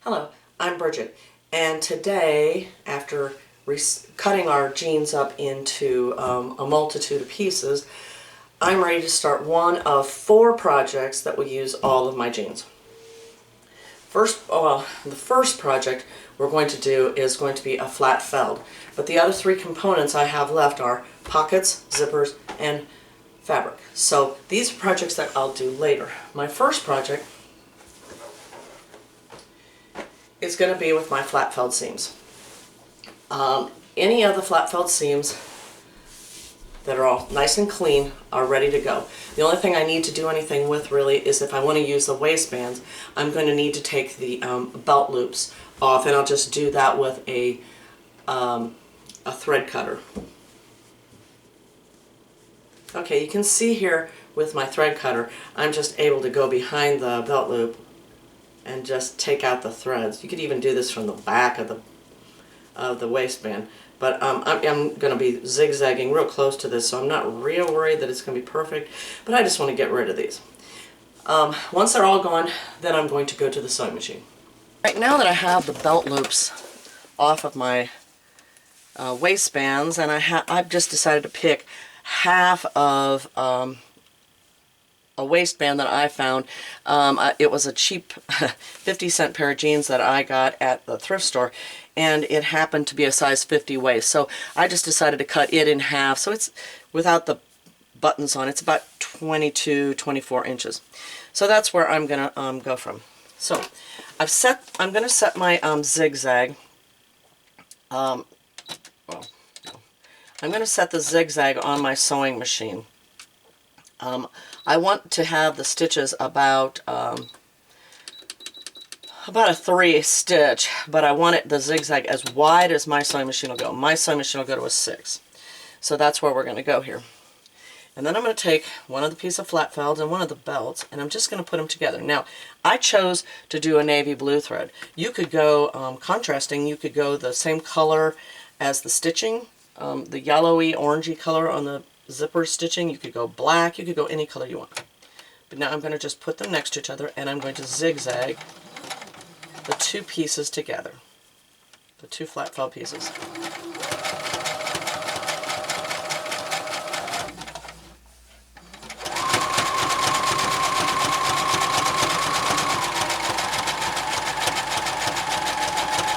Hello, I'm Bridget, and today, after cutting our jeans up into a multitude of pieces, I'm ready to start one of 4 projects that will use all of my jeans. The first project we're going to do is going to be a flat felt, but the other 3 components I have left are pockets, zippers, and fabric. So these are projects that I'll do later. My first project is going to be with my flat felt seams. Any of the flat felt seams that are all nice and clean are ready to go. The only thing I need to do anything with really is if I want to use the waistbands, I'm going to need to take the belt loops off, and I'll just do that with a thread cutter. Okay, you can see here with my thread cutter, I'm just able to go behind the belt loop and just take out the threads. You could even do this from the back of the waistband, but I'm going to be zigzagging real close to this, so I'm not real worried that it's going to be perfect, but I just want to get rid of these. Once they're all gone, then I'm going to go to the sewing machine. Right now that I have the belt loops off of my waistbands, and I've just decided to pick half of a waistband that I found. It was a cheap 50-cent pair of jeans that I got at the thrift store, and it happened to be a size 50 waist. So I just decided to cut it in half. So it's without the buttons on. It's about 22, 24 inches. So that's where I'm gonna go from. So I'm gonna set my zigzag. I'm gonna set the zigzag on my sewing machine. I want to have the stitches about a 3 stitch, but I want the zigzag as wide as my sewing machine will go. My sewing machine will go to a 6. So that's where we're going to go here. And then I'm going to take one of the piece of flat felt and one of the belts, and I'm just going to put them together. Now, I chose to do a navy blue thread. You could go contrasting. You could go the same color as the stitching, the yellowy, orangey color on the zipper stitching. You could go black, you could go any color you want. But now I'm going to just put them next to each other, and I'm going to zigzag the 2 pieces together, the 2 flat felt pieces.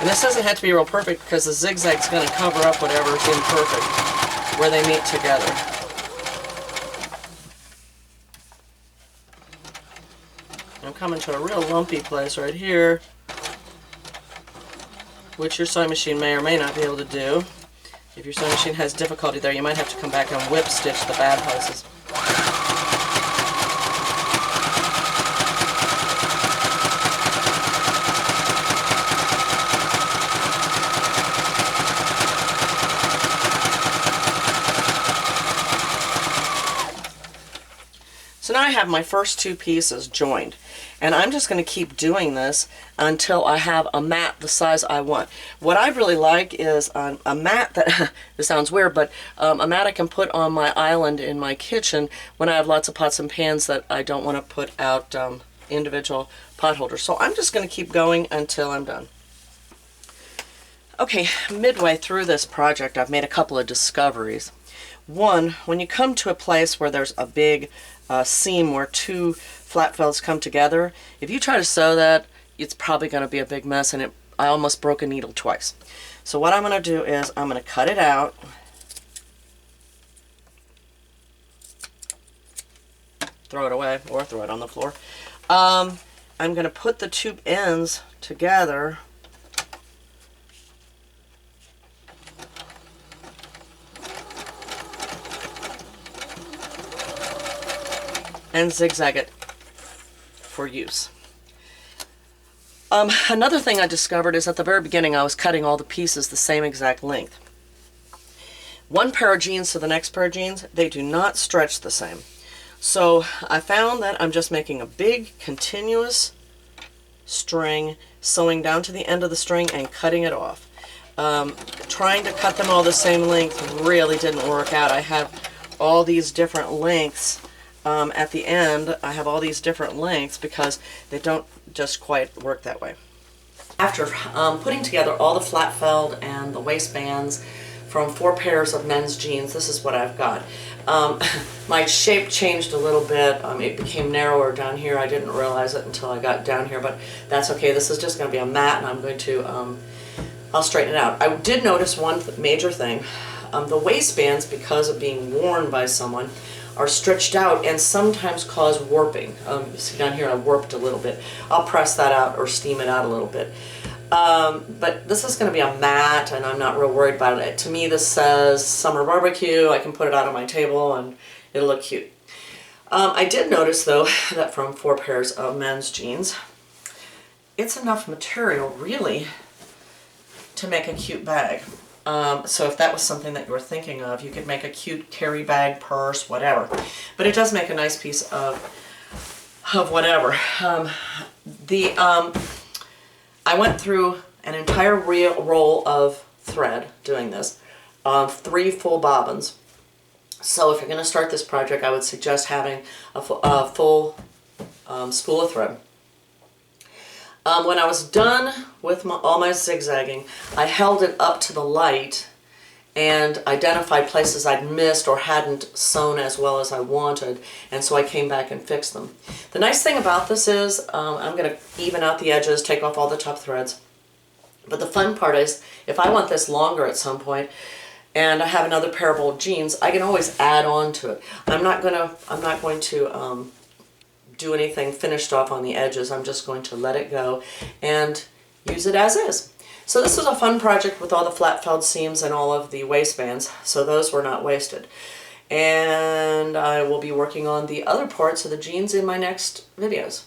And this doesn't have to be real perfect because the zigzag's going to cover up whatever's imperfect where they meet together. I'm coming to a real lumpy place right here, which your sewing machine may or may not be able to do. If your sewing machine has difficulty there, you might have to come back and whip stitch the bad places. So now I have my first 2 pieces joined, and I'm just going to keep doing this until I have a mat the size I want. What I really like is a mat that, this sounds weird, but a mat I can put on my island in my kitchen when I have lots of pots and pans that I don't want to put out individual pot holders. So I'm just going to keep going until I'm done. Okay, midway through this project, I've made a couple of discoveries. One, when you come to a place where there's a big seam where 2 flat felts come together, if you try to sew that, it's probably going to be a big mess, and I almost broke a needle twice. So what I'm going to do is I'm going to cut it out, throw it away, or throw it on the floor. I'm going to put the 2 ends together and zigzag it for use. Another thing I discovered is at the very beginning I was cutting all the pieces the same exact length. One pair of jeans to the next pair of jeans, they do not stretch the same. So I found that I'm just making a big continuous string, sewing down to the end of the string and cutting it off. Trying to cut them all the same length really didn't work out. I have all these different lengths at the end. I have all these different lengths because they don't just quite work that way. After putting together all the flat felled and the waistbands from 4 pairs of men's jeans, this is what I've got. My shape changed a little bit. It became narrower down here. I didn't realize it until I got down here, but that's okay. This is just going to be a mat, and I'm going to, I'll straighten it out. I did notice one major thing. The waistbands, because of being worn by someone, are stretched out and sometimes cause warping. You see down here I warped a little bit. I'll press that out or steam it out a little bit. But this is going to be a mat, and I'm not real worried about it. To me, this says summer barbecue. I can put it out on my table and it'll look cute. I did notice, though, that from 4 pairs of men's jeans, it's enough material, really, to make a cute bag. So if that was something that you were thinking of, you could make a cute carry bag, purse, whatever. But it does make a nice piece of whatever. I went through an entire roll of thread doing this, 3 full bobbins. So if you're going to start this project, I would suggest having a full spool of thread. When I was done with all my zigzagging, I held it up to the light and identified places I'd missed or hadn't sewn as well as I wanted, and so I came back and fixed them. The nice thing about this is I'm going to even out the edges, take off all the top threads. But the fun part is, if I want this longer at some point and I have another pair of old jeans, I can always add on to it. I'm not going to do anything finished off on the edges. I'm just going to let it go and use it as is. So this was a fun project with all the flat felled seams and all of the waistbands, so those were not wasted. And I will be working on the other parts of the jeans in my next videos.